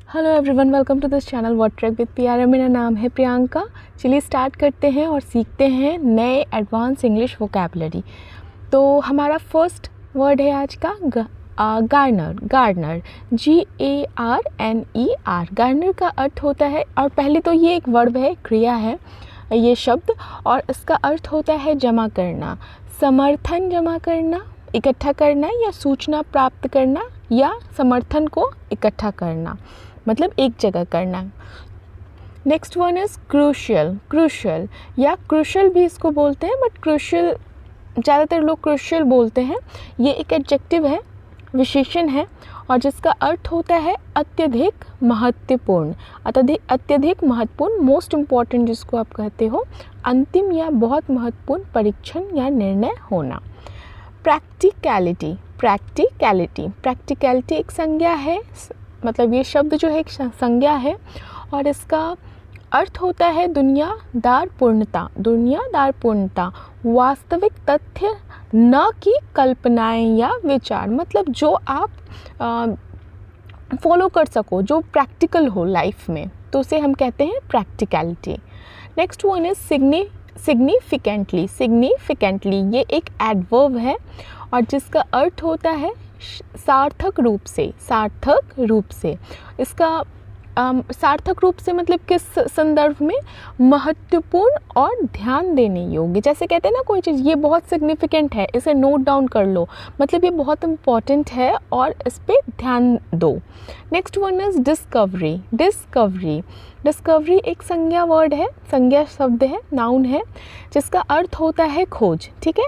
Hello everyone, welcome to this channel word track with Pyara. मेरा नाम है प्रियंका। चलिए स्टार्ट करते हैं और सीखते हैं नए एडवांस इंग्लिश वोकैबुलरी। तो हमारा फर्स्ट वर्ड है आज का गार्डनर। Gardener GARNER। गार्डनर का अर्थ होता है, और पहले तो ये एक वर्ब है, क्रिया है ये शब्द, और इसका अर्थ होता है जमा करना, समर्थन जमा करना, इकट्ठा करना या सूचना प्राप्त करना या समर्थन को इकट्ठा करना, मतलब एक जगह करना। Next one is crucial. Crucial या क्रूशल भी इसको बोलते हैं, बट क्रूशियल ज़्यादातर लोग क्रूशियल बोलते हैं। ये एक एडजेक्टिव है, विशेषण है, और जिसका अर्थ होता है अत्यधिक महत्वपूर्ण। अत्यधिक महत्वपूर्ण, मोस्ट इम्पॉर्टेंट जिसको आप कहते हो, अंतिम या बहुत महत्वपूर्ण परीक्षण या निर्णय होना। प्रैक्टिकलिटी। प्रैक्टिकलिटी प्रैक्टिकलिटी एक संज्ञा है, मतलब ये शब्द जो है एक संज्ञा है, और इसका अर्थ होता है दुनियादार पूर्णता। दुनियादार पूर्णता, वास्तविक तथ्य न कि कल्पनाएं या विचार, मतलब जो आप फॉलो कर सको, जो प्रैक्टिकल हो लाइफ में, तो उसे हम कहते हैं practicality. Next one is significantly. Significantly ये एक एडवर्ब है, और जिसका अर्थ होता है सार्थक रूप से। सार्थक रूप से, इसका सार्थक रूप से मतलब किस संदर्भ में? महत्वपूर्ण और ध्यान देने योग्य। जैसे कहते हैं ना कोई चीज़ ये बहुत सिग्निफिकेंट है, इसे नोट डाउन कर लो, मतलब ये बहुत इम्पॉर्टेंट है और इस पर ध्यान दो। Next one is discovery. Discovery discovery एक संज्ञा वर्ड है, संज्ञा शब्द है, नाउन है, जिसका अर्थ होता है खोज। ठीक है,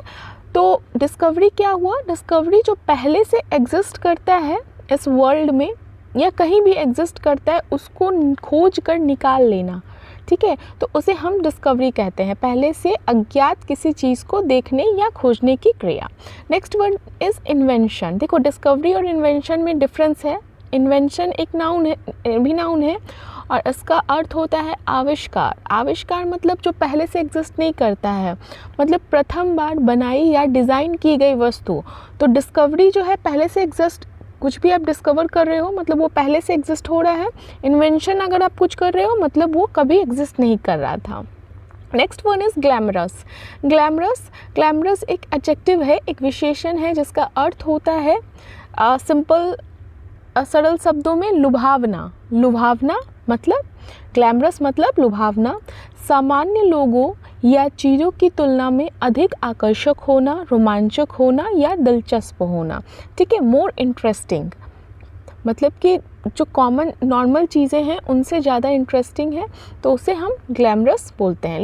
तो डिस्कवरी क्या हुआ? डिस्कवरी जो पहले से एग्जिस्ट करता है इस वर्ल्ड में या कहीं भी एग्जिस्ट करता है, उसको खोज कर निकाल लेना। ठीक है, तो उसे हम डिस्कवरी कहते हैं, पहले से अज्ञात किसी चीज़ को देखने या खोजने की क्रिया। Next word is invention. देखो, डिस्कवरी और इन्वेंशन में डिफरेंस है। इन्वेंशन एक नाउन है, भी नाउन है, और इसका अर्थ होता है आविष्कार। आविष्कार मतलब जो पहले से एग्जिस्ट नहीं करता है, मतलब प्रथम बार बनाई या डिज़ाइन की गई वस्तु। तो डिस्कवरी जो है पहले से एग्जिस्ट, कुछ भी आप डिस्कवर कर रहे हो मतलब वो पहले से एग्जिस्ट हो रहा है। इन्वेंशन अगर आप कुछ कर रहे हो मतलब वो कभी एग्जिस्ट नहीं कर रहा था। Next one is glamorous. Glamorous glamorous एक एडजेक्टिव है, एक विशेषण है, जिसका अर्थ होता है सिंपल सरल शब्दों में लुभावना। लुभावना मतलब, ग्लैमरस मतलब लुभावना, सामान्य लोगों या चीज़ों की तुलना में अधिक आकर्षक होना, रोमांचक होना या दिलचस्प होना। ठीक है, मोर इंटरेस्टिंग, मतलब कि जो कॉमन नॉर्मल चीज़ें हैं उनसे ज़्यादा इंटरेस्टिंग है, तो उसे हम ग्लैमरस बोलते हैं,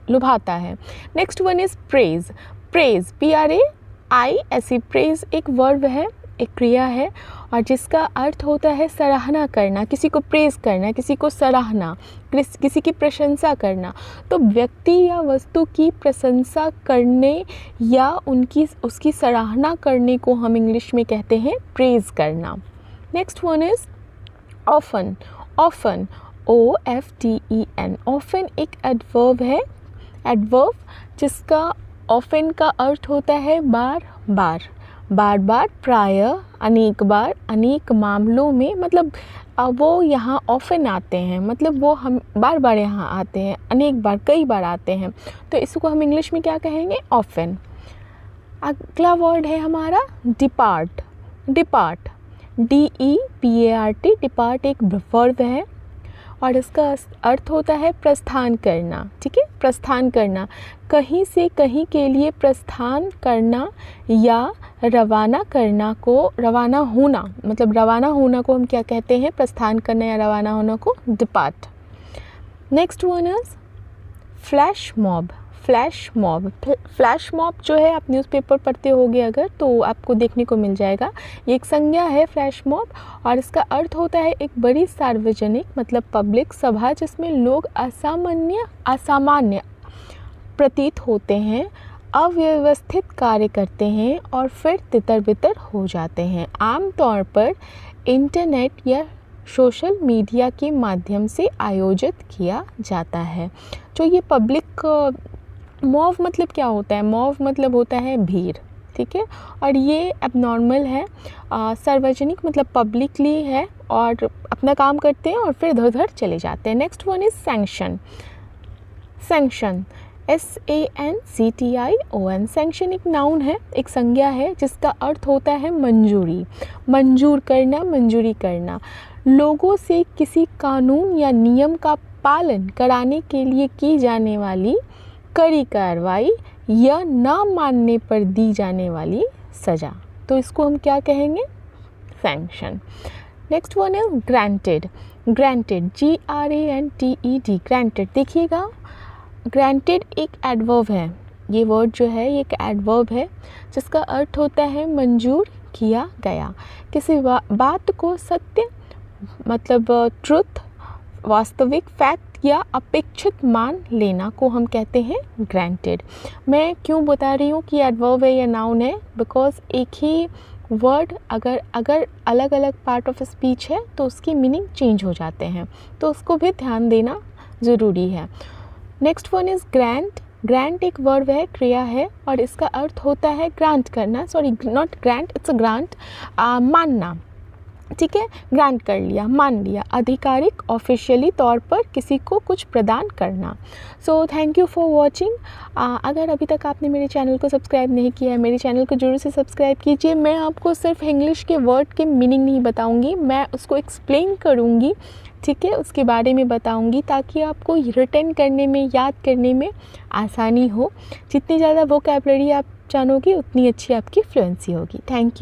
लुभाता है। Next one is praise. Praise PRAISE। Praise एक वर्ब है, एक क्रिया है, और जिसका अर्थ होता है सराहना करना, किसी को प्रेज करना, किसी को सराहना, किसी की प्रशंसा करना। तो व्यक्ति या वस्तु की प्रशंसा करने या उसकी सराहना करने को हम इंग्लिश में कहते हैं प्रेज करना। Next one is often. Often OFTEN। Often एक एडवर्ब है, एडवर्ब जिसका ऑफन का अर्थ होता है बार बार। बार बार, प्रायः, अनेक बार, अनेक मामलों में, मतलब वो यहाँ ऑफन आते हैं, मतलब वो हम बार बार यहाँ आते हैं, अनेक बार, कई बार आते हैं, तो इसको हम इंग्लिश में क्या कहेंगे? ऑफन। अगला वर्ड है हमारा डिपार्ट। Depart DEPART। डिपार्ट एक वर्ब है, और इसका अर्थ होता है प्रस्थान करना। ठीक है, प्रस्थान करना, कहीं से कहीं के लिए प्रस्थान करना या रवाना करना को, रवाना होना, मतलब रवाना होना को हम क्या कहते हैं? प्रस्थान करना या रवाना होना को depart. Next one is flash mob. Flash mob. Flash mob जो है, आप न्यूज़पेपर पढ़ते होगे अगर, तो आपको देखने को मिल जाएगा। ये एक संज्ञा है फ्लैश मॉब, और इसका अर्थ होता है एक बड़ी सार्वजनिक, मतलब पब्लिक सभा, जिसमें लोग असामान्य प्रतीत होते हैं, अव्यवस्थित कार्य करते हैं और फिर तितर बितर हो जाते हैं। आमतौर पर इंटरनेट या सोशल मीडिया के माध्यम से आयोजित किया जाता है। जो ये पब्लिक, मॉब मतलब क्या होता है? मॉब मतलब होता है भीड़, ठीक है, और ये एबनॉर्मल है, सार्वजनिक मतलब पब्लिकली है, और अपना काम करते हैं और फिर इधर उधर चले जाते हैं। Next one is sanction. Sanction SANCTION। Sanction एक नाउन है, एक संज्ञा है जिसका अर्थ होता है मंजूरी, मंजूर करना, मंजूरी करना। लोगों से किसी कानून या नियम का पालन कराने के लिए की जाने वाली कड़ी कार्रवाई या ना मानने पर दी जाने वाली सज़ा, तो इसको हम क्या कहेंगे? सैंक्शन। नेक्स्ट वन है ग्रांटेड। Granted GRANTED, granted. देखिएगा, ग्रांटेड एक एडवर्ब है, ये वर्ड जो है ये एक एडवर्ब है जिसका अर्थ होता है मंजूर किया गया। किसी बात को सत्य मतलब ट्रुथ, वास्तविक, फैक्ट या अपेक्षित मान लेना को हम कहते हैं ग्रांटेड। मैं क्यों बता रही हूँ कि एडवर्ब है या नाउन है? बिकॉज एक ही वर्ड अगर अलग अलग पार्ट ऑफ स्पीच है तो उसकी मीनिंग चेंज हो जाते हैं, तो उसको भी ध्यान देना ज़रूरी है। Next one is grant. Grant एक वर्ब है, क्रिया है, और इसका अर्थ होता है ग्रांट करना, sorry not grant, it's a grant, मानना। ठीक है, ग्रांट कर लिया, मान लिया, आधिकारिक ऑफिशियली तौर पर किसी को कुछ प्रदान करना। So thank you for watching. अगर अभी तक आपने मेरे चैनल को सब्सक्राइब नहीं किया है, मेरे चैनल को जरूर से सब्सक्राइब कीजिए। मैं आपको सिर्फ इंग्लिश के वर्ड के मीनिंग नहीं बताऊंगी, मैं उसको एक्सप्लेन करूंगी, ठीक है, उसके बारे में बताऊंगी, ताकि आपको रिटेन करने में, याद करने में आसानी हो। जितनी ज़्यादा वोकैबुलरी आप जानोगे उतनी अच्छी आपकी फ्लुएंसी होगी। Thank you.